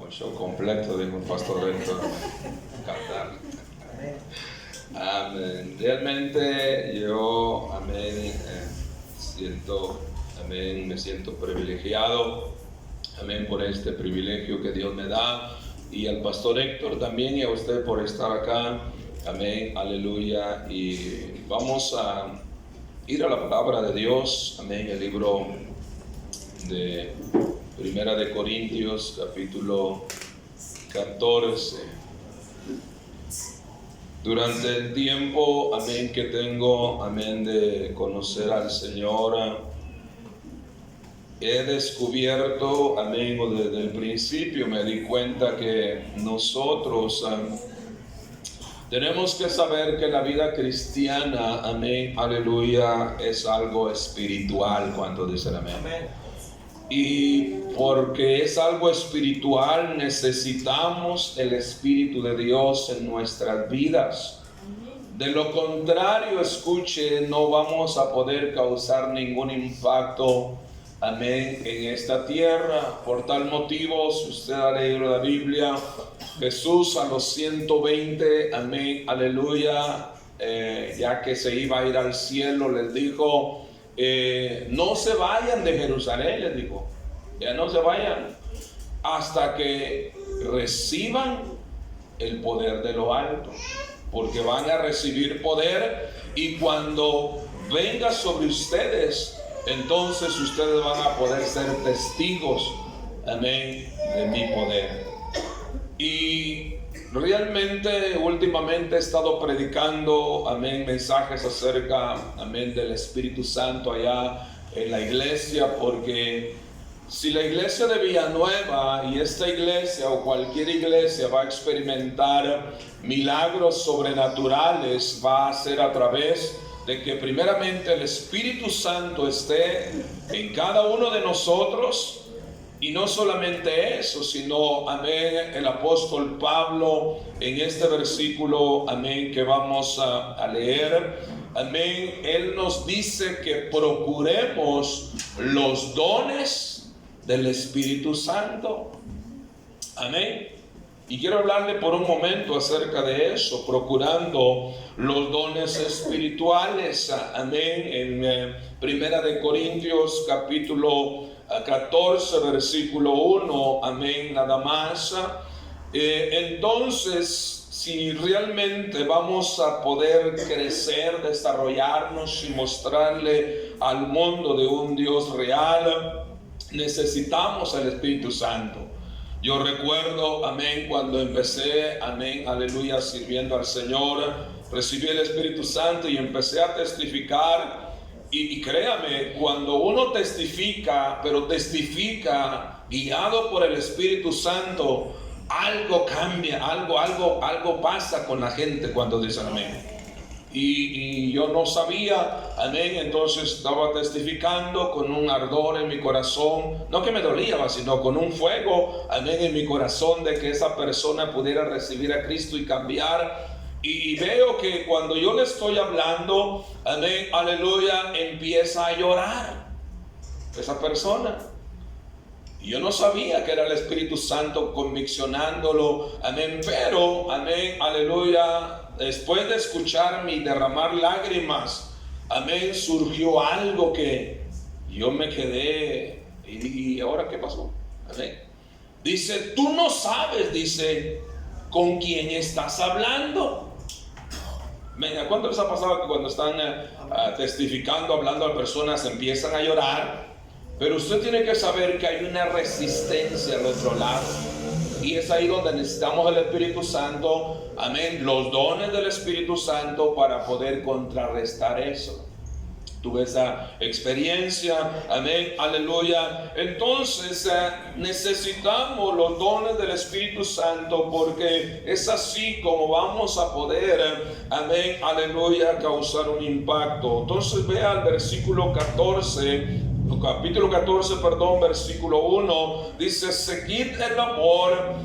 Un show completo, dijo el pastor Héctor. Cantar. Amén. Realmente yo, amén, me siento privilegiado, amén, por este privilegio que Dios me da, y al pastor Héctor también, y a usted por estar acá, amén, aleluya. Y vamos a ir a la palabra de Dios, amén, el libro de Primera de Corintios, capítulo 14. Durante el tiempo, amén, que tengo, amén, de conocer al Señor, he descubierto, amén, o desde el principio me di cuenta que nosotros tenemos que saber que la vida cristiana, amén, aleluya, es algo espiritual. Cuando dicen amén. Amén. Y porque es algo espiritual, necesitamos el Espíritu de Dios en nuestras vidas. De lo contrario, escuche, no vamos a poder causar ningún impacto, amén, en esta tierra. Por tal motivo, si usted ha leído la Biblia, Jesús a los 120, amén, aleluya, ya que se iba a ir al cielo, les dijo: no se vayan de Jerusalén, les dijo, ya no se vayan hasta que reciban el poder de lo alto, porque van a recibir poder, y cuando venga sobre ustedes, entonces ustedes van a poder ser testigos, amén, de mi poder. Y realmente últimamente he estado predicando, amén, mensajes acerca, amén, del Espíritu Santo allá en la iglesia, porque si la iglesia de Villanueva y esta iglesia o cualquier iglesia va a experimentar milagros sobrenaturales, va a ser a través de que primeramente el Espíritu Santo esté en cada uno de nosotros. Y no solamente eso, sino, amén, el apóstol Pablo en este versículo, amén, que vamos a leer, amén, él nos dice que procuremos los dones del Espíritu Santo, amén. Y quiero hablarle por un momento acerca de eso, procurando los dones espirituales, amén, en Primera de Corintios capítulo 14, versículo 1, amén, nada más. Entonces, si realmente vamos a poder crecer, desarrollarnos y mostrarle al mundo de un Dios real, necesitamos el Espíritu Santo. Yo recuerdo, amén, cuando empecé, amén, aleluya, sirviendo al Señor, recibí el Espíritu Santo y empecé a testificar. Y créame, cuando uno testifica, pero testifica guiado por el Espíritu Santo, algo cambia, algo pasa con la gente cuando dicen amén. Y yo no sabía, amén, entonces estaba testificando con un ardor en mi corazón, no que me dolía, sino con un fuego, amén, en mi corazón, de que esa persona pudiera recibir a Cristo y cambiar. Y veo que cuando yo le estoy hablando, amén, aleluya, empieza a llorar esa persona. Y yo no sabía que era el Espíritu Santo conviccionándolo, amén, pero, amén, aleluya, después de escucharme y derramar lágrimas, amén, surgió algo que yo me quedé y dije: ¿y ahora qué pasó? Amén. Dice: tú no sabes, dice, con quién estás hablando. Venga, ¿cuánto les ha pasado que cuando están testificando, hablando a personas, empiezan a llorar? Pero usted tiene que saber que hay una resistencia al otro lado. Y es ahí donde necesitamos el Espíritu Santo, amén, los dones del Espíritu Santo para poder contrarrestar eso. Tuve esa experiencia, amén, aleluya. Entonces necesitamos los dones del Espíritu Santo, porque es así como vamos a poder, amén, aleluya, causar un impacto. Entonces vea el versículo 14, capítulo 14, perdón, versículo 1, dice: seguid el amor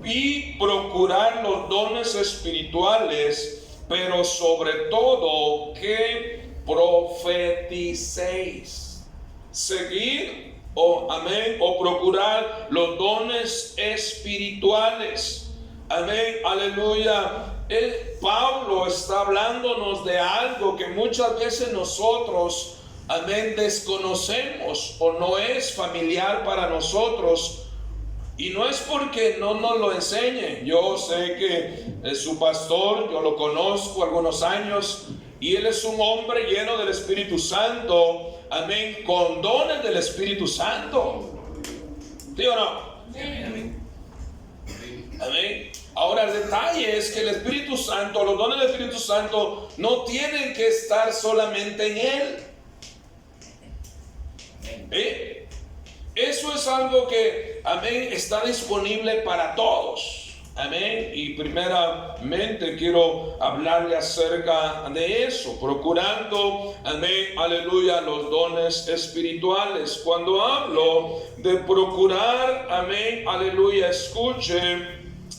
y procurar los dones espirituales, pero sobre todo que profeticéis. Seguir amén, o procurar los dones espirituales. Amén, aleluya. Pablo está hablándonos de algo que muchas veces nosotros, amén, desconocemos o no es familiar para nosotros. Y no es porque no nos lo enseñe. Yo sé que su pastor, yo lo conozco algunos años, y él es un hombre lleno del Espíritu Santo, amén, con dones del Espíritu Santo. ¿Sí o no? Amén. Amén. Ahora el detalle es que el Espíritu Santo, los dones del Espíritu Santo no tienen que estar solamente en él. Eso es algo que, amén, está disponible para todos. Amén. Y primeramente quiero hablarle acerca de eso, procurando, amén, aleluya, los dones espirituales. Cuando hablo de procurar, amén, aleluya, escuche,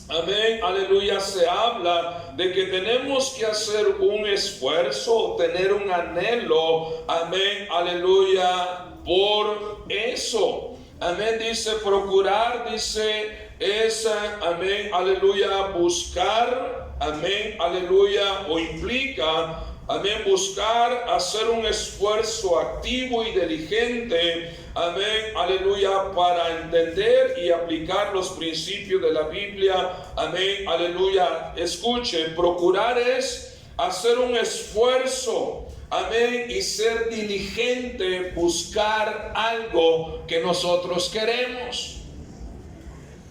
amén, aleluya, se habla de que tenemos que hacer un esfuerzo, tener un anhelo, amén, aleluya, por eso. Amén, dice procurar, dice es, amén, aleluya, buscar, amén, aleluya, o implica, amén, buscar, hacer un esfuerzo activo y diligente, amén, aleluya, para entender y aplicar los principios de la Biblia, amén, aleluya. Escuche, procurar es hacer un esfuerzo, amén, y ser diligente, buscar algo que nosotros queremos.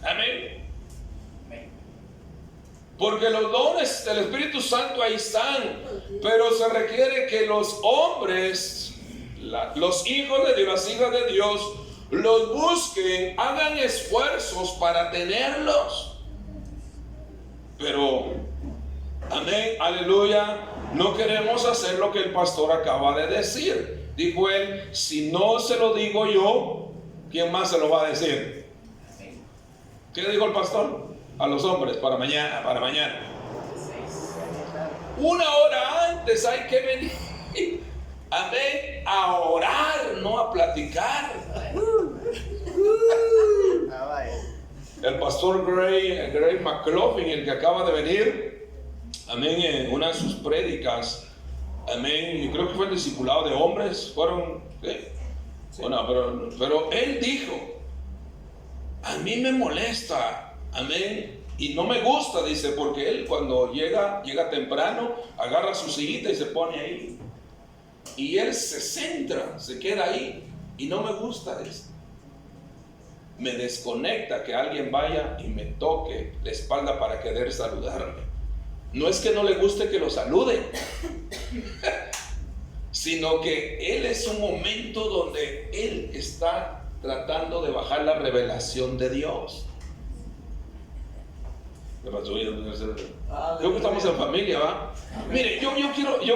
Amén. Porque los dones del Espíritu Santo ahí están, pero se requiere que los hombres, los hijos de Dios, las hijas de Dios, los busquen, hagan esfuerzos para tenerlos. Pero, amén, aleluya, no queremos hacer lo que el pastor acaba de decir. Dijo él, si no se lo digo yo, ¿quién más se lo va a decir? ¿Qué dijo el pastor? A los hombres, para mañana. Una hora antes hay que venir, amén, a orar, no a platicar. El pastor Gray McLaughlin, el que acaba de venir, amén, en una de sus prédicas, amén, y creo que fue el discipulado de hombres, fueron, ¿qué? Sí. Bueno, pero él dijo, a mí me molesta, amén, y no me gusta, dice, porque él cuando llega temprano, agarra su sillita y se pone ahí, y él se centra, se queda ahí, y no me gusta, dice. Me desconecta que alguien vaya y me toque la espalda para querer saludarme. No es que no le guste que lo salude, sino que él es un momento donde él está tratando de bajar la revelación de Dios. Creo que estamos en familia, ¿va? Mire, yo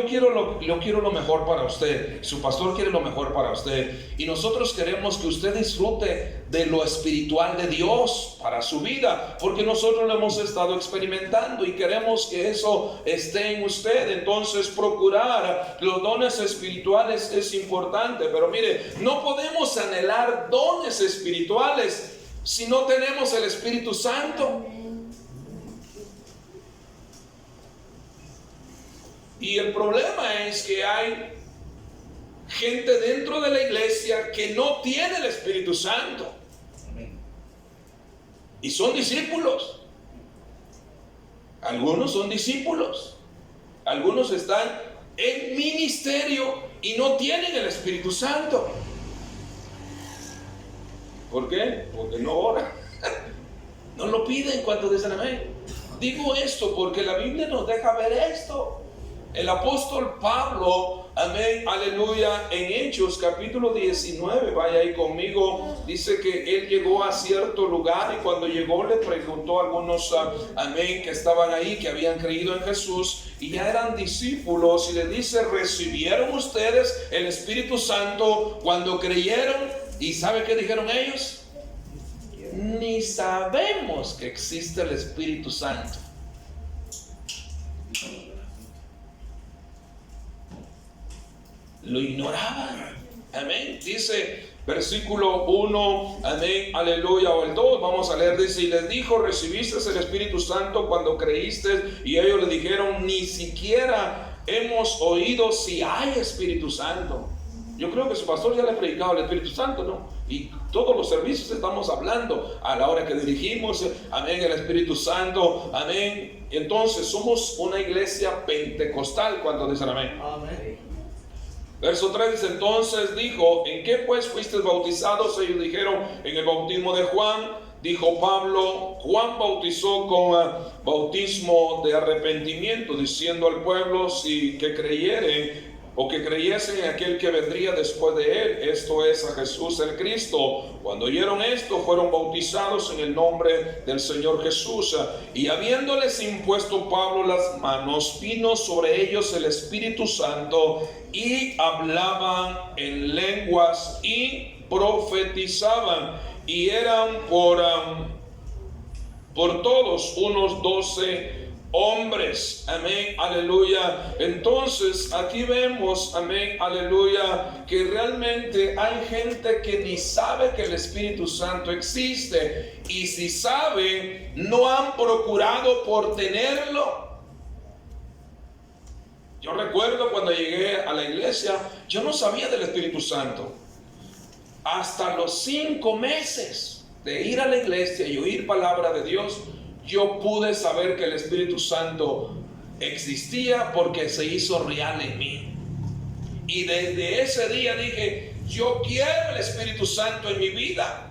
quiero lo mejor para usted. Su pastor quiere lo mejor para usted. Y nosotros queremos que usted disfrute de lo espiritual de Dios para su vida, porque nosotros lo hemos estado experimentando y queremos que eso esté en usted. Entonces, procurar los dones espirituales es importante. Pero mire, no podemos anhelar dones espirituales si no tenemos el Espíritu Santo. Y el problema es que hay gente dentro de la iglesia que no tiene el Espíritu Santo. Y son discípulos. Algunos son discípulos. Algunos están en ministerio y no tienen el Espíritu Santo. ¿Por qué? Porque no oran. No lo piden cuando dicen amén. Digo esto porque la Biblia nos deja ver esto. El apóstol Pablo, amén, aleluya, en Hechos capítulo 19, vaya ahí conmigo, dice que él llegó a cierto lugar y cuando llegó le preguntó a algunos, amén, que estaban ahí, que habían creído en Jesús y ya eran discípulos, y le dice, ¿recibieron ustedes el Espíritu Santo cuando creyeron? ¿Y sabe qué dijeron ellos? Ni sabemos que existe el Espíritu Santo. Lo ignoraban. Amén. Dice versículo 1, amén, aleluya, o el 2, vamos a leer, dice, y les dijo, recibiste el Espíritu Santo cuando creíste, y ellos le dijeron, ni siquiera hemos oído si hay Espíritu Santo. Yo creo que su pastor ya le ha predicado el Espíritu Santo, ¿no? Y todos los servicios estamos hablando a la hora que dirigimos, amén, el Espíritu Santo, amén. Entonces somos una iglesia pentecostal cuando dicen amén. Amén. Verso 3 dice, entonces dijo, ¿en qué pues fuisteis bautizados? Ellos dijeron, en el bautismo de Juan. Dijo Pablo, Juan bautizó con bautismo de arrepentimiento, diciendo al pueblo si que creyeren o que creyesen en aquel que vendría después de él, esto es a Jesús el Cristo. Cuando oyeron esto, fueron bautizados en el nombre del Señor Jesús. Y habiéndoles impuesto Pablo las manos, vino sobre ellos el Espíritu Santo, y hablaban en lenguas y profetizaban. Y eran por todos unos 12 hombres, amén, aleluya. Entonces aquí vemos, amén, aleluya, que realmente hay gente que ni sabe que el Espíritu Santo existe, y si saben, no han procurado por tenerlo. Yo recuerdo cuando llegué a la iglesia, yo no sabía del Espíritu Santo. Hasta los 5 meses de ir a la iglesia y oír palabra de Dios, yo pude saber que el Espíritu Santo existía, porque se hizo real en mí. Y desde ese día dije, yo quiero el Espíritu Santo en mi vida.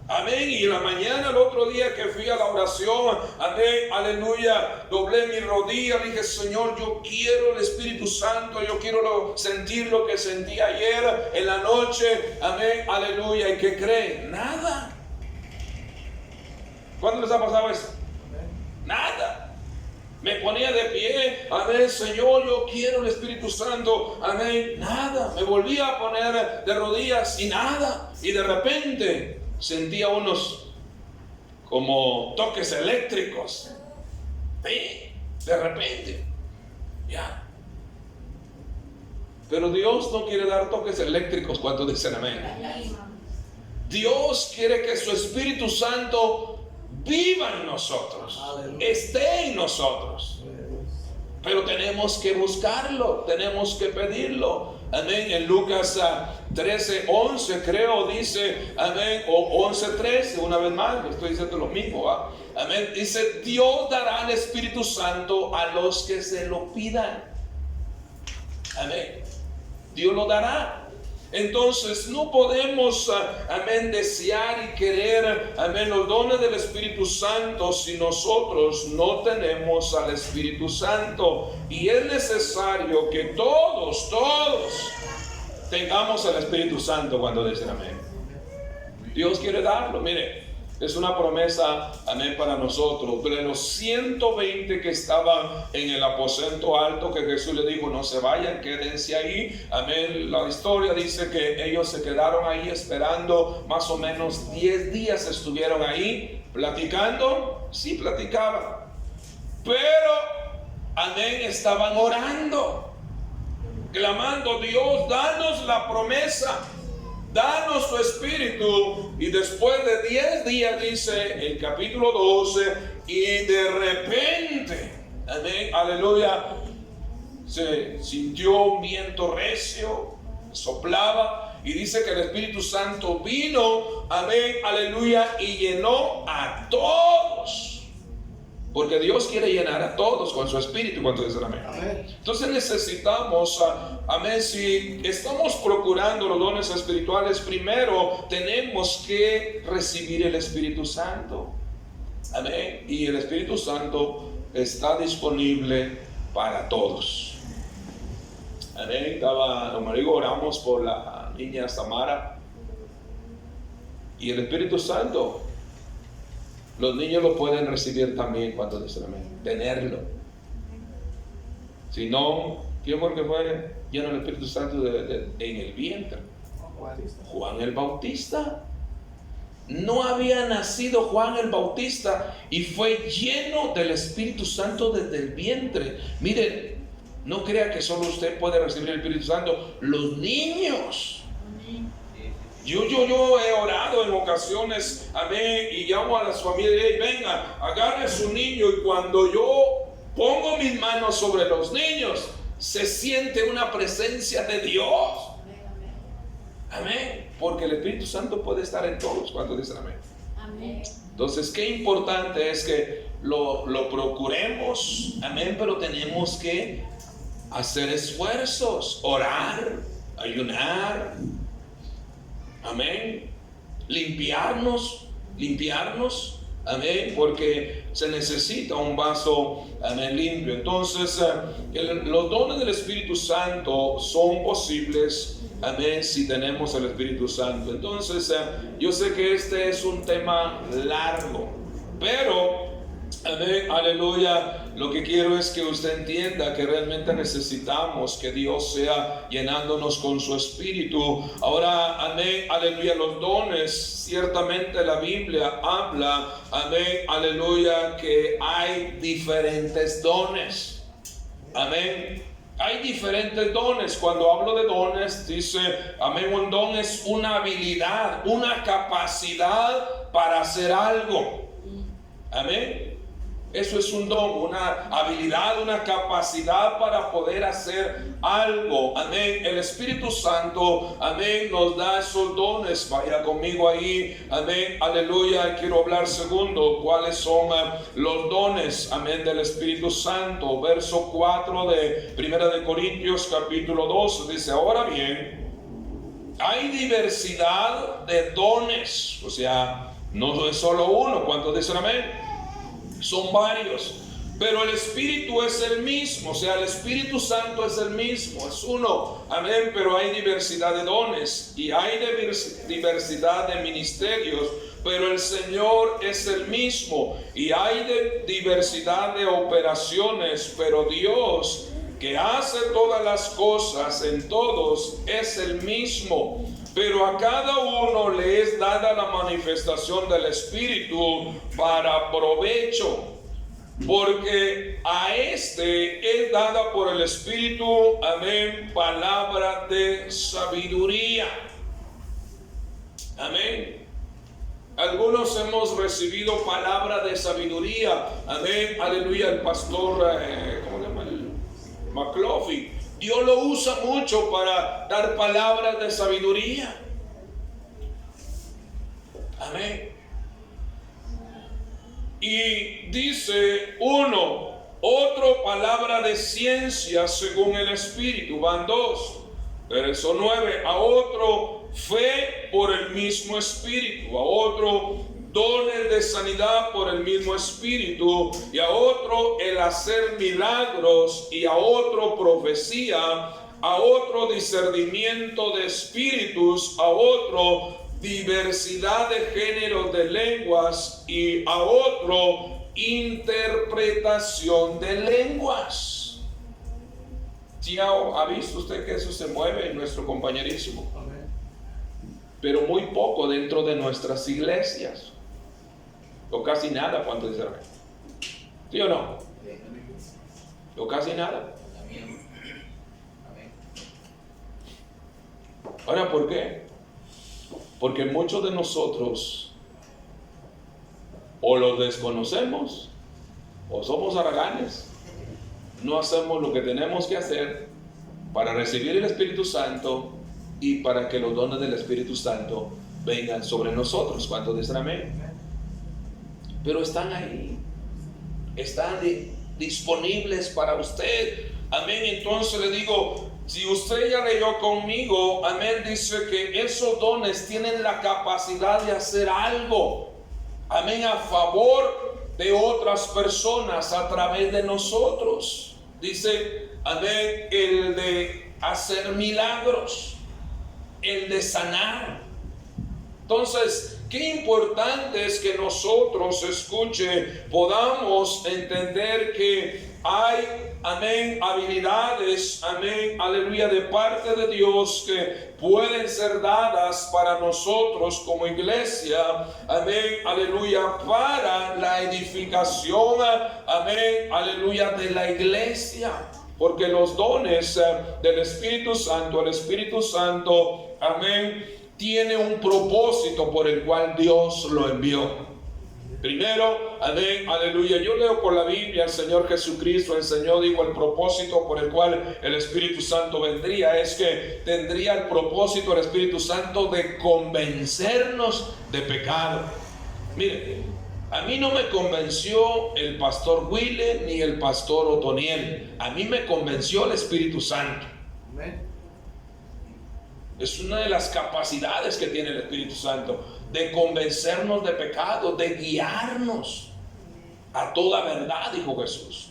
Amén. Y en la mañana, el otro día que fui a la oración, amén, aleluya, doblé mi rodilla, dije, Señor, yo quiero el Espíritu Santo, yo quiero sentir lo que sentí ayer en la noche, amén, aleluya. ¿Y qué creen? Nada. ¿Cuándo les ha pasado eso? Nada. Me ponía de pie, amén, Señor, yo quiero el Espíritu Santo, amén, nada. Me volvía a poner de rodillas y nada. Y de repente sentía unos como toques eléctricos. ¿Sí? De repente. Ya. Pero Dios no quiere dar toques eléctricos cuando dicen amén. Dios quiere que su Espíritu Santo viva en nosotros, esté en nosotros. Pero tenemos que buscarlo, tenemos que pedirlo. Amén. En Lucas 13:11 creo dice, amén, o 11:13, una vez más, estoy diciendo lo mismo, ¿va? Amén. Dice, Dios dará el Espíritu Santo a los que se lo pidan. Amén. Dios lo dará. Entonces no podemos, amén, desear y querer, amén, los dones del Espíritu Santo si nosotros no tenemos al Espíritu Santo. Y es necesario que todos tengamos al Espíritu Santo cuando dicen amén. Dios quiere darlo, mire. Es una promesa, amén, para nosotros. De los 120 que estaban en el aposento alto, que Jesús le dijo, no se vayan, quédense ahí. Amén. La historia dice que ellos se quedaron ahí esperando, más o menos 10 días estuvieron ahí. ¿Platicando? Sí, platicaban. Pero, amén, estaban orando, clamando, Dios, danos la promesa. Danos tu Espíritu. Y después de 10 días, dice el capítulo 12, y de repente, amén, aleluya, se sintió un viento recio, soplaba, y dice que el Espíritu Santo vino, amén, aleluya, y llenó a todos. Porque Dios quiere llenar a todos con su Espíritu cuando dicen amén. Entonces necesitamos, amén, si estamos procurando los dones espirituales, primero tenemos que recibir el Espíritu Santo. Amén. Y el Espíritu Santo está disponible para todos. Amén. Como digo, oramos por la niña Samara. Y el Espíritu Santo, los niños lo pueden recibir también cuando dicen amén. Tenerlo. Si no, ¿quién fue el que fue lleno del Espíritu Santo en el vientre? Juan el Bautista. No había nacido Juan el Bautista y fue lleno del Espíritu Santo desde el vientre. Miren, no crea que solo usted puede recibir el Espíritu Santo. Los niños. Yo he orado en ocasiones, amén, y llamo a las familias, hey, venga, agarre a su niño, y cuando yo pongo mis manos sobre los niños, se siente una presencia de Dios. Amén. Porque el Espíritu Santo puede estar en todos cuando dicen amén. Amén. Entonces, qué importante es que lo procuremos, amén, pero tenemos que hacer esfuerzos, orar, ayunar, amén, limpiarnos, amén, porque se necesita un vaso, amén, limpio. Entonces, los dones del Espíritu Santo son posibles, amén, si tenemos el Espíritu Santo. Entonces, yo sé que este es un tema largo, pero, amén, aleluya, lo que quiero es que usted entienda que realmente necesitamos que Dios sea llenándonos con su Espíritu. Ahora, amén, aleluya, los dones, ciertamente la Biblia habla, amén, aleluya, que hay diferentes dones. Amén. Hay diferentes dones. Cuando hablo de dones, dice, amén, un don es una habilidad, una capacidad para hacer algo. Amén. Eso es un don, una habilidad, una capacidad para poder hacer algo. Amén. El Espíritu Santo, amén, nos da esos dones. Vaya conmigo ahí. Amén. Aleluya. Quiero hablar segundo. ¿Cuáles son los dones? Amén. Del Espíritu Santo. Verso 4 de 1 de Corintios capítulo 2. Dice, ahora bien, hay diversidad de dones. O sea, no es solo uno. ¿Cuántos dicen amén? Son varios, pero el Espíritu es el mismo, o sea, el Espíritu Santo es el mismo, es uno, amén, pero hay diversidad de dones y hay diversidad de ministerios, pero el Señor es el mismo, y hay diversidad de operaciones, pero Dios, que hace todas las cosas en todos, es el mismo. Pero a cada uno le es dada la manifestación del Espíritu para provecho, porque a este es dada por el Espíritu, amén, palabra de sabiduría. Amén. Algunos hemos recibido palabra de sabiduría, amén, aleluya. El pastor, ¿cómo se llama? McLaughlin. Dios lo usa mucho para dar palabras de sabiduría. Amén. Y dice uno, otro palabra de ciencia según el Espíritu. Van dos. Verso 9. A otro fe por el mismo Espíritu. A otro dones de sanidad por el mismo Espíritu, y a otro el hacer milagros, y a otro profecía, a otro discernimiento de espíritus, a otro diversidad de géneros de lenguas, y a otro interpretación de lenguas. ¿Ya ha visto usted que eso se mueve en nuestro compañerismo? Pero muy poco dentro de nuestras iglesias. O casi nada, ¿cuánto dice amén? ¿Sí o no? O casi nada. Ahora, ¿por qué? Porque muchos de nosotros o los desconocemos o somos haraganes. No hacemos lo que tenemos que hacer para recibir el Espíritu Santo y para que los dones del Espíritu Santo vengan sobre nosotros. ¿Cuántos dicen amén? Pero están ahí, están disponibles para usted. Amén. Entonces le digo, si usted ya leyó conmigo, amén, dice que esos dones tienen la capacidad de hacer algo, amén, a favor de otras personas a través de nosotros. Dice, amén, el de hacer milagros, el de sanar. Entonces, qué importante es que nosotros, podamos entender que hay, amén, habilidades, amén, aleluya, de parte de Dios que pueden ser dadas para nosotros como iglesia, amén, aleluya, para la edificación, amén, aleluya, de la iglesia. Porque los dones del Espíritu Santo, el Espíritu Santo, amén, tiene un propósito por el cual Dios lo envió. Primero, amén, aleluya, yo leo por la Biblia, el Señor Jesucristo enseñó, dijo, el propósito por el cual el Espíritu Santo vendría es que tendría el propósito el Espíritu Santo de convencernos de pecado. Mire, a mí no me convenció el pastor Wille ni el pastor Otoniel, a mí me convenció el Espíritu Santo. Amén. Es una de las capacidades que tiene el Espíritu Santo, de convencernos de pecado, de guiarnos a toda verdad, dijo Jesús.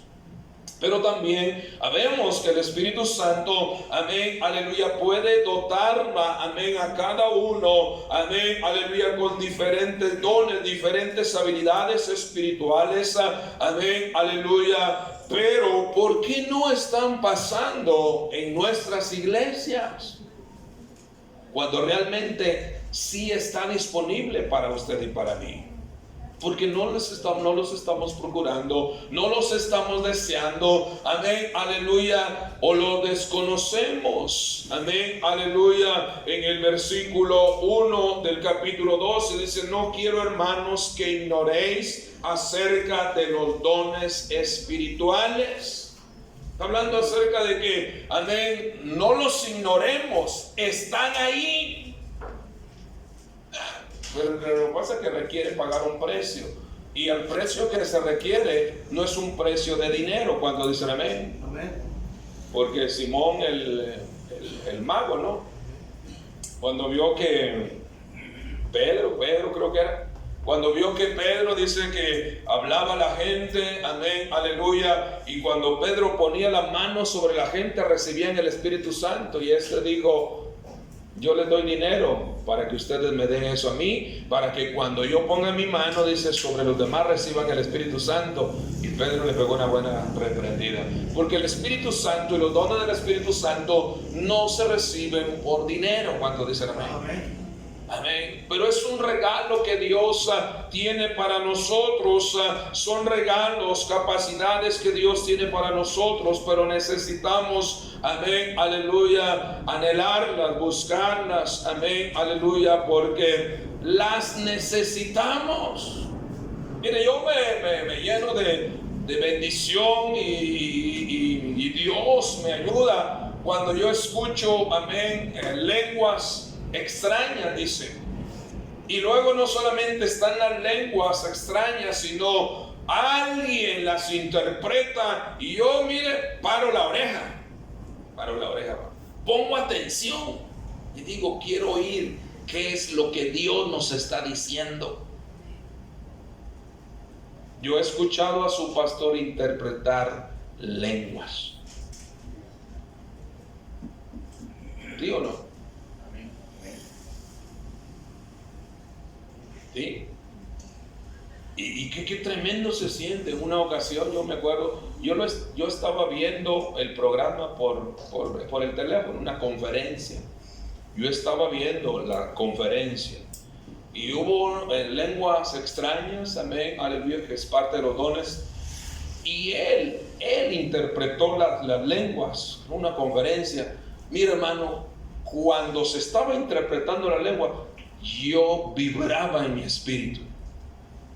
Pero también vemos que el Espíritu Santo, amén, aleluya, puede dotar, amén, a cada uno, amén, aleluya, con diferentes dones, diferentes habilidades espirituales, amén, aleluya. Pero ¿por qué no están pasando en nuestras iglesias? Cuando realmente sí está disponible para usted y para mí. Porque no los estamos procurando, no los estamos deseando, amén, aleluya, o lo desconocemos, amén, aleluya. En el versículo 1 del capítulo 12 dice, no quiero, hermanos, que ignoréis acerca de los dones espirituales. Está hablando acerca de que, amén, no los ignoremos, están ahí. Pero lo que pasa es que requiere pagar un precio. Y el precio que se requiere no es un precio de dinero, cuando dicen amén. Amén. Porque Simón el mago, ¿no? Cuando vio que Pedro creo que era, cuando vio que Pedro dice que hablaba a la gente, amén, aleluya, y cuando Pedro ponía la mano sobre la gente recibían el Espíritu Santo, y este dijo, yo les doy dinero para que ustedes me den eso a mí, para que cuando yo ponga mi mano, dice, sobre los demás reciban el Espíritu Santo. Y Pedro le pegó una buena reprendida, porque el Espíritu Santo y los dones del Espíritu Santo no se reciben por dinero. ¿Cuántos dicen amén? Amén. Amén. Pero es un regalo que Dios tiene para nosotros. Son regalos, capacidades que Dios tiene para nosotros, pero necesitamos, amén, aleluya, anhelarlas, buscarlas, amén, aleluya, porque las necesitamos. Mire, yo me lleno de bendición y Dios me ayuda cuando yo escucho, amén, lenguas extrañas, dice. Y luego no solamente están las lenguas extrañas, sino alguien las interpreta y yo, mire, paro la oreja, pongo atención y digo, quiero oír qué es lo que Dios nos está diciendo. Yo he escuchado a su pastor interpretar lenguas. ¿Sí o no? ¿Sí? Y qué tremendo se siente. En una ocasión yo me acuerdo, yo estaba viendo el programa por el teléfono, una conferencia. Yo estaba viendo la conferencia y hubo lenguas extrañas, amén, aleluya, que es parte de los dones. Y él interpretó las lenguas, una conferencia. Mira, hermano, cuando se estaba interpretando la lengua, yo vibraba en mi espíritu.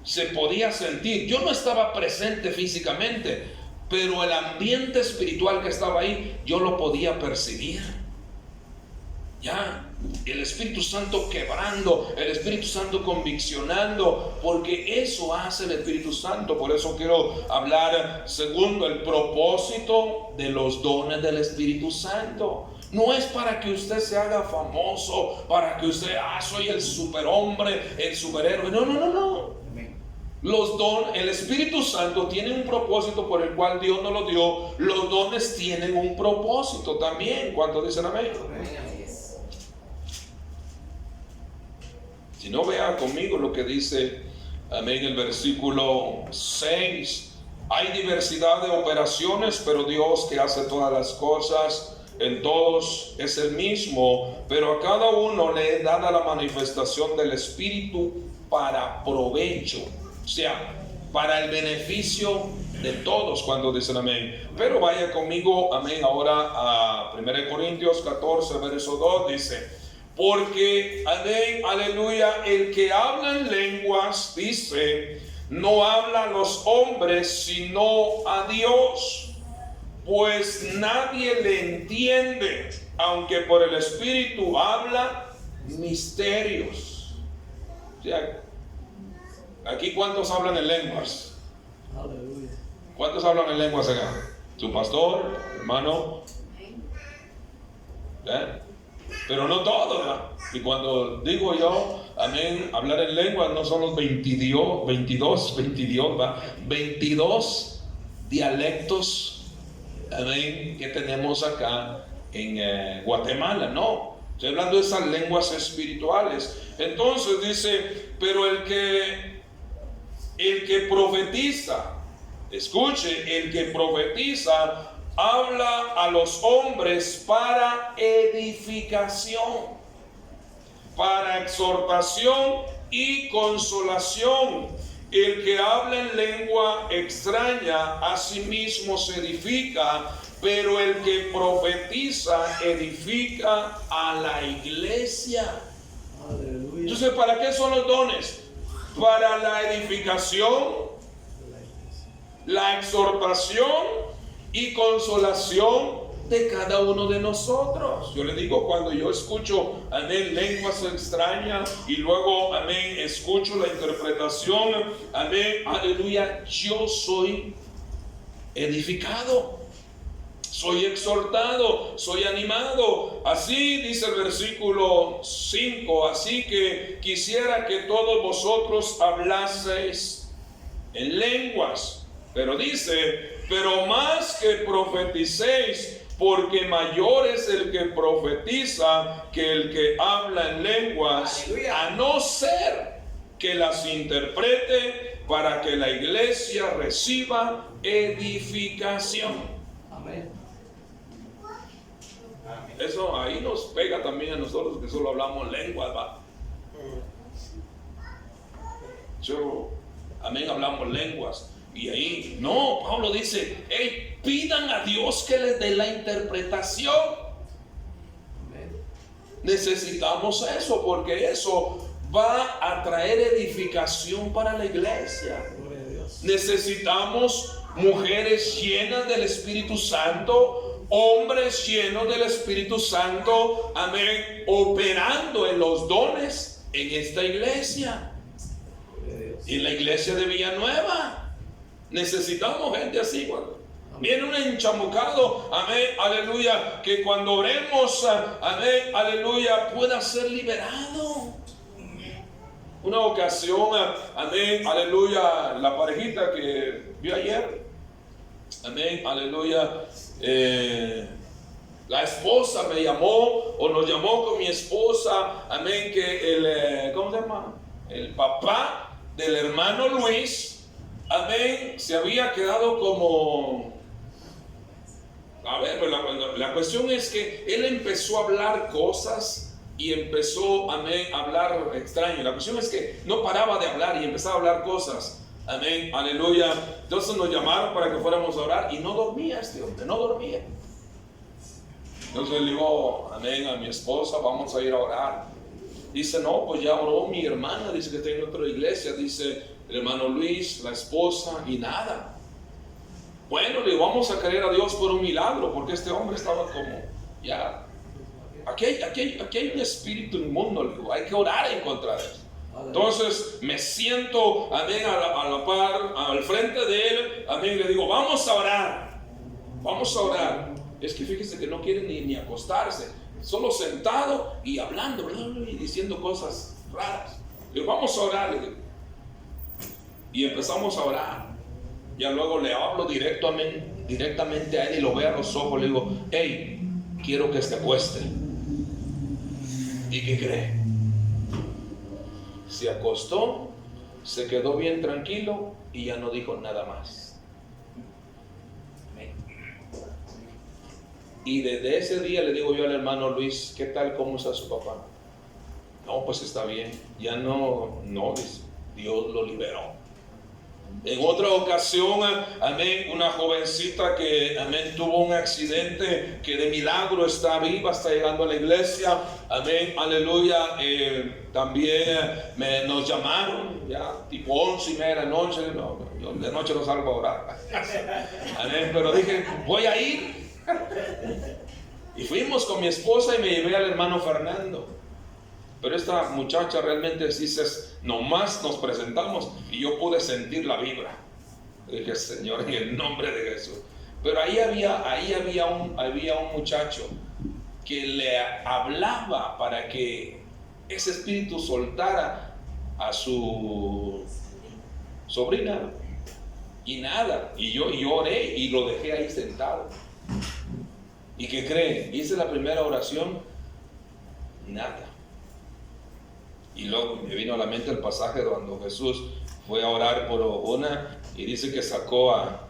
Se podía sentir. Yo no estaba presente físicamente, pero el ambiente espiritual que estaba ahí, yo lo podía percibir. Ya, el Espíritu Santo quebrando, el Espíritu Santo conviccionando, porque eso hace el Espíritu Santo. Por eso quiero hablar segundo, el propósito de los dones del Espíritu Santo. No es para que usted se haga famoso, para que usted, soy el superhombre, el superhéroe. No. Los dones, el Espíritu Santo tiene un propósito por el cual Dios nos lo dio. Los dones tienen un propósito también. ¿Cuántos dicen amén? Si no, vea conmigo lo que dice, amén, el versículo 6. Hay diversidad de operaciones, pero Dios, que hace todas las cosas en todos, es el mismo, pero a cada uno le es dada la manifestación del Espíritu para provecho, o sea, para el beneficio de todos. Cuando dicen amén. Pero vaya conmigo, amén, ahora a 1 Corintios 14, verso 2, dice, Porque, amén, aleluya, el que habla en lenguas, dice, no habla a los hombres, sino a Dios, pues nadie le entiende, aunque por el Espíritu habla misterios. O sea, aquí, ¿cuántos hablan en lenguas? Aleluya. ¿Cuántos hablan en lenguas acá? ¿Su pastor, hermano? Pero no todos, ¿verdad? Y cuando digo yo, amén, hablar en lenguas no son los 22 dialectos, amén, que tenemos acá en Guatemala, no. Estoy hablando de esas lenguas espirituales. Entonces dice, pero el que profetiza, escuche, el que profetiza habla a los hombres para edificación, para exhortación y consolación. El que habla en lengua extraña a sí mismo se edifica, pero el que profetiza edifica a la iglesia. Aleluya. Entonces, ¿para qué son los dones? Para la edificación, la exhortación y consolación de cada uno de nosotros. Yo le digo, cuando yo escucho, amén, lenguas extrañas y luego, amén, escucho la interpretación, amén, aleluya, yo soy edificado, soy exhortado, soy animado. Así dice el versículo 5, así que quisiera que todos vosotros hablaseis en lenguas. Pero dice, pero más que profeticéis, porque mayor es el que profetiza que el que habla en lenguas, a no ser que las interprete para que la iglesia reciba edificación. Amén. Eso ahí nos pega también a nosotros que solo hablamos lenguas, ¿va? Amén, hablamos lenguas. Y ahí, no, Pablo dice, hey, pidan a Dios que les dé la interpretación. Necesitamos eso, porque eso va a traer edificación para la iglesia. Necesitamos mujeres llenas del Espíritu Santo, hombres llenos del Espíritu Santo, amén, operando en los dones en esta iglesia, en la iglesia de Villanueva. Necesitamos gente así. Cuando viene un enchamucado, amén, aleluya, que cuando oremos, amén, aleluya, pueda ser liberado. Una ocasión, amén, aleluya, la parejita que vi ayer, amén, aleluya, la esposa me llamó, o nos llamó con mi esposa, amén, que ¿cómo se llama? El papá del hermano Luis, amén, se había quedado como, a ver, pero la cuestión es que él empezó a hablar cosas y empezó, amén, a hablar extraño. La cuestión es que no paraba de hablar y empezaba a hablar cosas, amén, aleluya. Entonces nos llamaron para que fuéramos a orar y no dormía este hombre, no dormía. Entonces le digo, amén, a mi esposa, vamos a ir a orar. Dice, no, pues ya oró mi hermana, dice que está en otra iglesia, dice el hermano Luis, la esposa, y nada. Bueno, le vamos a creer a Dios por un milagro, porque este hombre estaba como, ya, aquí hay un espíritu inmundo, le digo, hay que orar en contra de eso. Entonces me siento, amén, a la par, al frente de él, amén, le digo, vamos a orar. Es que fíjese que no quiere ni acostarse, solo sentado y hablando, y diciendo cosas raras. Le digo, vamos a orar, le digo. Y empezamos a orar. Ya luego le hablo directamente a él y lo veo a los ojos. Le digo, hey, quiero que se acueste. ¿Y qué cree? Se acostó, se quedó bien tranquilo y ya no dijo nada más. Y desde ese día le digo yo al hermano Luis, ¿qué tal? ¿Cómo está su papá? No, pues está bien. Ya no, dice, Dios lo liberó. En otra ocasión, amén, una jovencita que, amén, tuvo un accidente, que de milagro está viva, está llegando a la iglesia, amén, aleluya. También nos llamaron, ya tipo 11:30 de la noche. No, yo de noche no salgo a orar, amén, pero dije, voy a ir. Y fuimos con mi esposa y me llevé al hermano Fernando. Pero esta muchacha realmente nomás nos presentamos y yo pude sentir la vibra. Dije, Señor, en el nombre de Jesús. Pero ahí había un muchacho que le hablaba para que ese espíritu soltara a su sobrina. Y nada, y yo oré y lo dejé ahí sentado. ¿Y qué creen? Hice la primera oración, nada. Y luego me vino a la mente el pasaje cuando Jesús fue a orar por una y dice que sacó a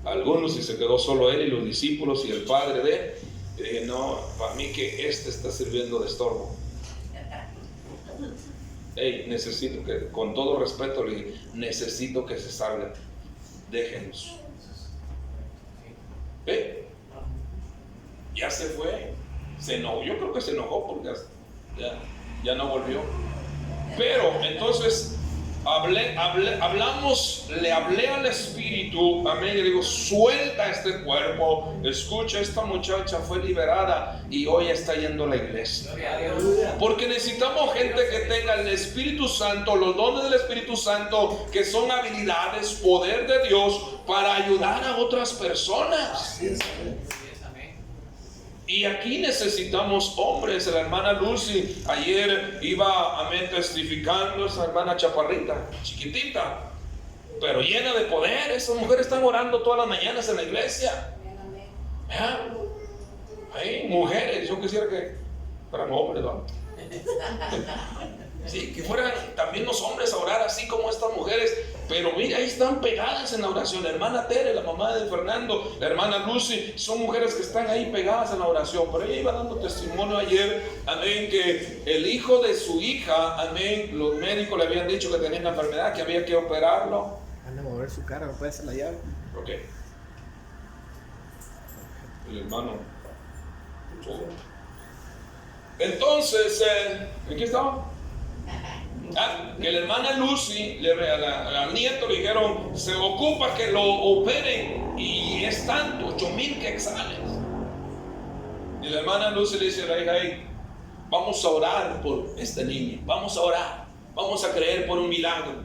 algunos y se quedó solo él y los discípulos y el padre de él. Y dije, no, para mí que está sirviendo de estorbo. Necesito que, con todo respeto, le dije, necesito que se salgan. Déjenos. Ya se fue. Se enojó. Yo creo que se enojó porque ya no volvió. Pero entonces le hablé al espíritu, amén, y le digo, suelta este cuerpo. Escucha, esta muchacha fue liberada y hoy está yendo a la iglesia. Porque necesitamos gente que tenga el Espíritu Santo, los dones del Espíritu Santo, que son habilidades, poder de Dios para ayudar a otras personas. Y aquí necesitamos hombres. La hermana Lucy ayer iba, amén, testificando, esa hermana chaparrita, chiquitita, pero llena de poder. Esas mujeres están orando todas las mañanas en la iglesia. Hay mujeres, yo quisiera que fueran hombres, ¿no? Sí, que fueran también los hombres a orar así como estas mujeres. Pero mira, ahí están pegadas en la oración. La hermana Tere, la mamá de Fernando, la hermana Lucy, son mujeres que están ahí pegadas en la oración. Pero ella iba dando testimonio ayer, amén, que el hijo de su hija, amén, los médicos le habían dicho que tenía una enfermedad, que había que operarlo. Anda a mover su cara, ¿me puede hacer la llave? Ok. El hermano. Entonces, ¿en qué estaba? Que la hermana Lucy, al nieto le dijeron, se ocupa que lo operen y es tanto, 8,000 quetzales. Y la hermana Lucy le dice a la hija, vamos a orar por este niño, vamos a orar, vamos a creer por un milagro.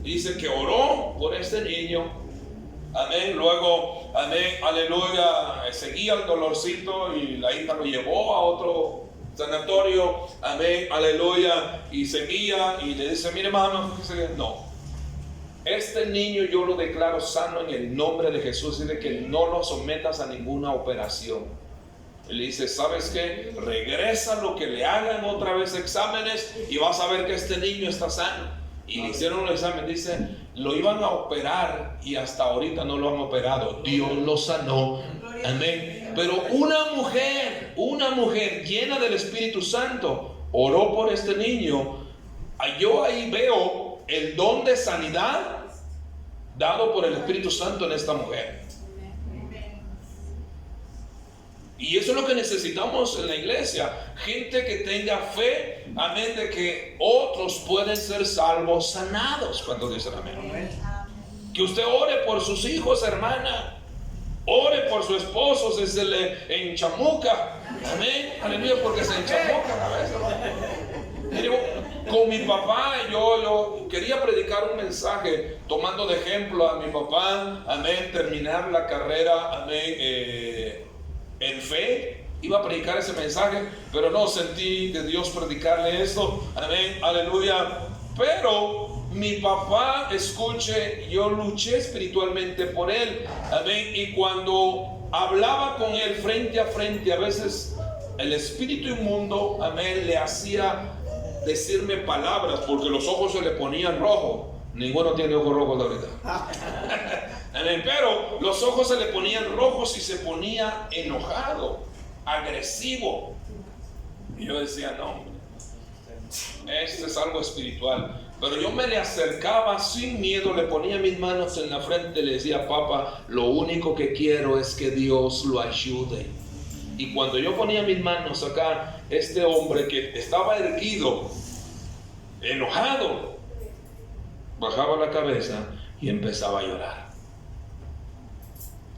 Y dice que oró por este niño, amén. Luego, amén, aleluya, seguía el dolorcito y la hija lo llevó a otro sanatorio, amén, aleluya, y seguía y le dice, mire mamá, no, este niño yo lo declaro sano en el nombre de Jesús, y de que no lo sometas a ninguna operación. Y le dice, ¿sabes qué? Regresa lo que le hagan otra vez exámenes y vas a ver que este niño está sano. Y le hicieron un examen, dice, lo iban a operar y hasta ahorita no lo han operado, Dios lo sanó, amén. Pero una mujer llena del Espíritu Santo oró por este niño. Yo ahí veo el don de sanidad dado por el Espíritu Santo en esta mujer. Y eso es lo que necesitamos en la iglesia. Gente que tenga fe, amén, de que otros pueden ser salvos, sanados. ¿Cuántos dicen amén? Que usted ore por sus hijos, hermana. Ore por su esposo, si se le enchamuca. Amén, aleluya, porque se enchamuca a veces. Con mi papá yo quería predicar un mensaje tomando de ejemplo a mi papá, amén, terminar la carrera, amén, en fe. Iba a predicar ese mensaje, pero no sentí de Dios predicarle esto, amén, aleluya. Pero mi papá, escuche, yo luché espiritualmente por él, amén, y cuando hablaba con él frente a frente, a veces el espíritu inmundo, amén, le hacía decirme palabras porque los ojos se le ponían rojos. Ninguno tiene ojos rojos ahorita. Amén, pero los ojos se le ponían rojos y se ponía enojado, agresivo. Y yo decía, no, esto es algo espiritual. Pero yo me le acercaba sin miedo, le ponía mis manos en la frente y le decía: papá, lo único que quiero es que Dios lo ayude. Y cuando yo ponía mis manos acá, este hombre que estaba erguido, enojado, bajaba la cabeza y empezaba a llorar.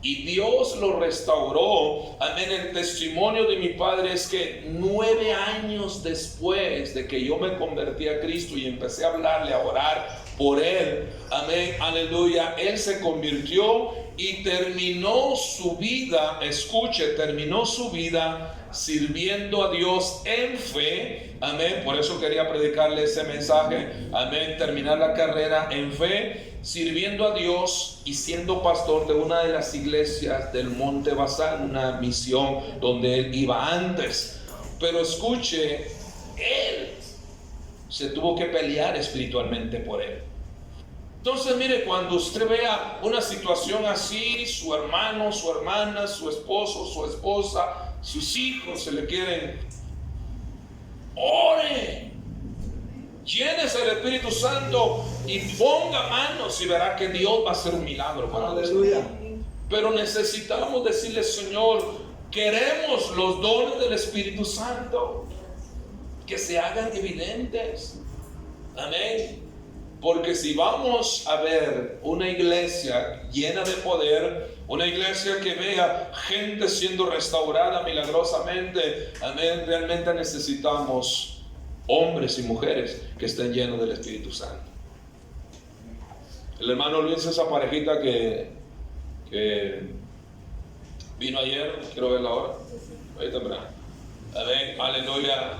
Y Dios lo restauró. Amén. El testimonio de mi padre es que 9 años después de que yo me convertí a Cristo y empecé a hablarle, a orar por él, amén, aleluya, él se convirtió y terminó su vida, escuche, terminó su vida sirviendo a Dios en fe, amén. Por eso quería predicarle ese mensaje, amén, terminar la carrera en fe, sirviendo a Dios y siendo pastor de una de las iglesias del Monte Basán, una misión donde él iba antes. Pero escuche, él se tuvo que pelear espiritualmente por él. Entonces mire, cuando usted vea una situación así, su hermano, su hermana, su esposo, su esposa, sus hijos se le quieren, ore, llénese del Espíritu Santo y ponga manos y verá que Dios va a hacer un milagro para usted. Pero necesitamos decirle: Señor, queremos los dones del Espíritu Santo que se hagan evidentes, amén. Porque si vamos a ver una iglesia llena de poder, una iglesia que vea gente siendo restaurada milagrosamente, amén, realmente necesitamos hombres y mujeres que estén llenos del Espíritu Santo. El hermano Luis, esa parejita que vino ayer, quiero verla ahora, ahí temprano, amén, aleluya.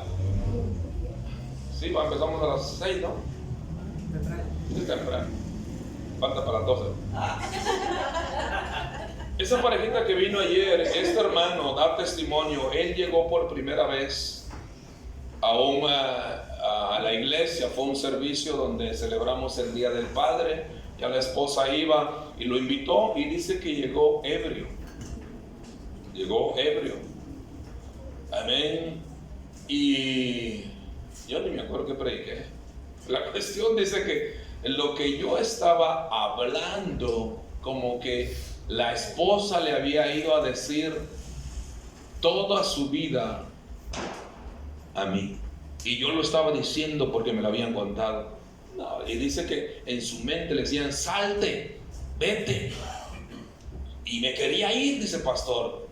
Sí, empezamos a las 6, ¿no? Es temprano, falta para las 12. Esa parejita que vino ayer, este hermano da testimonio. Él llegó por primera vez a la iglesia. Fue un servicio donde celebramos el Día del Padre. Ya la esposa iba y lo invitó, y dice que llegó ebrio. Llegó ebrio, amén. Y yo ni me acuerdo qué prediqué. La cuestión dice que lo que yo estaba hablando, como que la esposa le había ido a decir toda su vida a mí, y yo lo estaba diciendo porque me lo habían contado. No, y dice que en su mente le decían: salte, vete. Y me quería ir, dice pastor,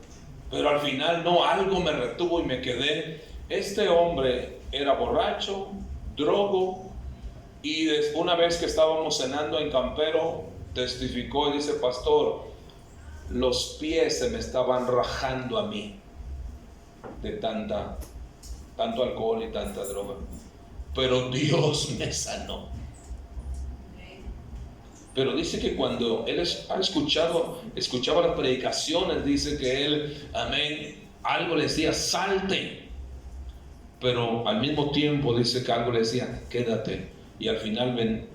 pero al final no, algo me retuvo y me quedé. Este hombre era borracho, drogo, y una vez que estábamos cenando en Campero, testificó y dice: pastor, los pies se me estaban rajando a mí de tanto alcohol y tanta droga, pero Dios me sanó. Pero dice que cuando él escuchaba las predicaciones, dice que él, amén, algo le decía: salte, pero al mismo tiempo dice que algo le decía: quédate. Y al final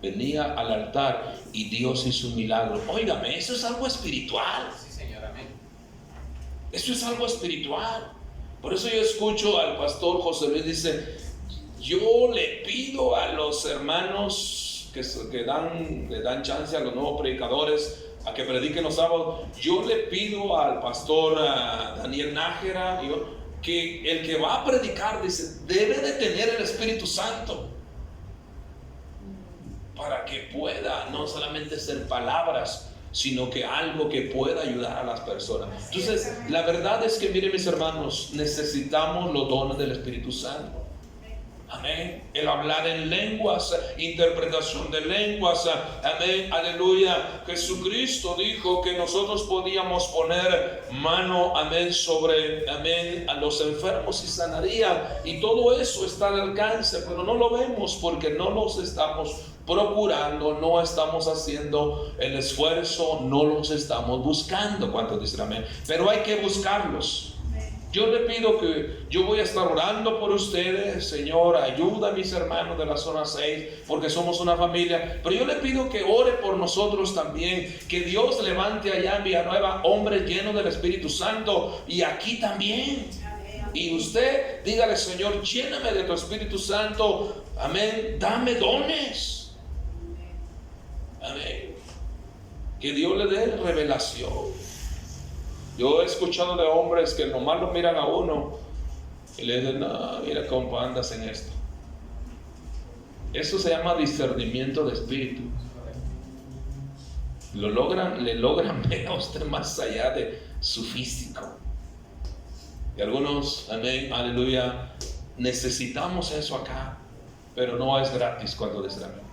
venía al altar y Dios hizo un milagro. Óigame, eso es algo espiritual. Sí, Señor, amén. Eso es algo espiritual. Por eso yo escucho al pastor José Luis, dice: yo le pido a los hermanos que le dan chance a los nuevos predicadores a que prediquen los sábados. Yo le pido al pastor Daniel Nájera que el que va a predicar, dice, debe de tener el Espíritu Santo, para que pueda no solamente ser palabras, sino que algo que pueda ayudar a las personas. Entonces, la verdad es que, miren mis hermanos, necesitamos los dones del Espíritu Santo. Amén. El hablar en lenguas, interpretación de lenguas. Amén. Aleluya. Jesucristo dijo que nosotros podíamos poner mano, amén, sobre, amén, a los enfermos y sanaría. Y todo eso está al alcance, pero no lo vemos porque no los estamos procurando, no estamos haciendo el esfuerzo, no los estamos buscando. ¿Cuántos dicen amén? Pero hay que buscarlos. Yo le pido que yo voy a estar orando por ustedes. Señor, ayuda a mis hermanos de la zona 6, porque somos una familia. Pero yo le pido que ore por nosotros también, que Dios levante allá en Villanueva hombres llenos del Espíritu Santo, y aquí también. Y usted dígale: Señor, lléname de tu Espíritu Santo. Amén. Dame dones. Amén. Que Dios le dé revelación. Yo he escuchado de hombres que nomás lo miran a uno y le dicen: no, mira cómo andas en esto. Eso se llama discernimiento de espíritu. Le logran ver a usted más allá de su físico. Y algunos, amén, aleluya, necesitamos eso acá, pero no es gratis cuando dice amén.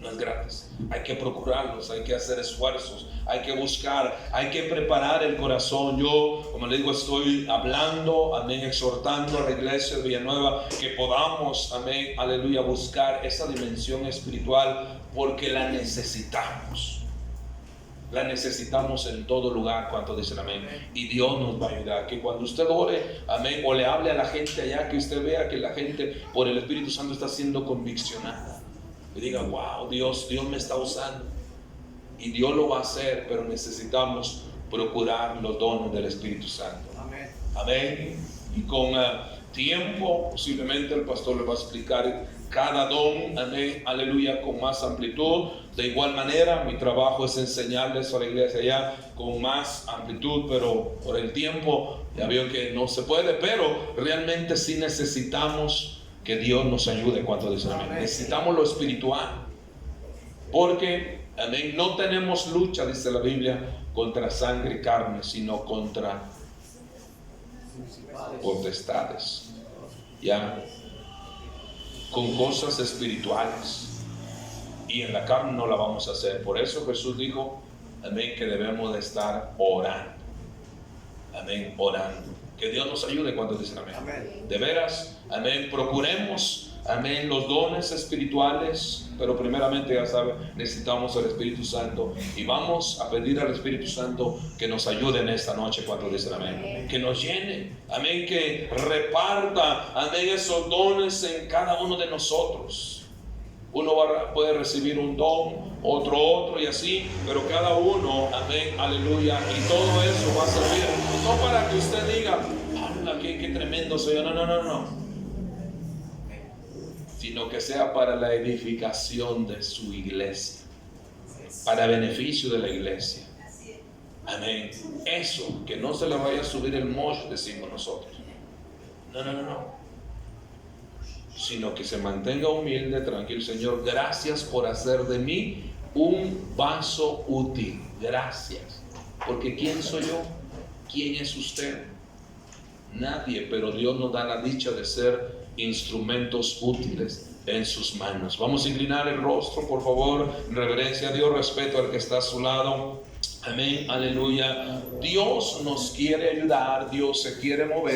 No es gratis. Hay que procurarlos, hay que hacer esfuerzos, hay que buscar, hay que preparar el corazón. Yo, como le digo, estoy hablando, amén, exhortando a la iglesia de Villanueva que podamos, amén, aleluya, buscar esa dimensión espiritual, porque la necesitamos. La necesitamos en todo lugar. Cuando dicen amén. Y Dios nos va a ayudar. Que cuando usted ore, amén, o le hable a la gente allá, que usted vea que la gente por el Espíritu Santo está siendo conviccionada. Y diga: wow, Dios me está usando. Y Dios lo va a hacer, pero necesitamos procurar los dones del Espíritu Santo. Amén. Amén. Y con tiempo, posiblemente el pastor le va a explicar cada don, amén, aleluya, con más amplitud. De igual manera, mi trabajo es enseñarles a la iglesia allá con más amplitud, pero por el tiempo ya veo que no se puede, pero realmente sí necesitamos que Dios nos ayude. Cuando dicen amén. Necesitamos lo espiritual, porque, amén, no tenemos lucha, dice la Biblia, contra sangre y carne, sino contra potestades, ya, con cosas espirituales. Y en la carne no la vamos a hacer. Por eso Jesús dijo, amén, que debemos de estar orando. Amén, orando. Que Dios nos ayude cuando dicen amén. Amén. De veras, amén, procuremos, amén, los dones espirituales, pero primeramente, ya saben, necesitamos el Espíritu Santo. Y vamos a pedir al Espíritu Santo que nos ayude en esta noche cuando dicen amén. Que nos llene, amén, que reparta, amén, esos dones en cada uno de nosotros. Uno puede recibir un don, otro y así, pero cada uno, amén, aleluya, y todo eso va a servir, no para que usted diga: ¡hala, qué tremendo soy! No, sino que sea para la edificación de su iglesia, para beneficio de la iglesia. Amén. Eso, que no se le vaya a subir el mocho, decimos nosotros. No. Sino que se mantenga humilde, tranquilo. Señor, gracias por hacer de mí un vaso útil. Gracias. Porque ¿quién soy yo? ¿Quién es usted? Nadie, pero Dios nos da la dicha de ser instrumentos útiles en sus manos. Vamos a inclinar el rostro, por favor. Reverencia a Dios, respeto al que está a su lado. Amén, aleluya. Dios nos quiere ayudar, Dios se quiere mover.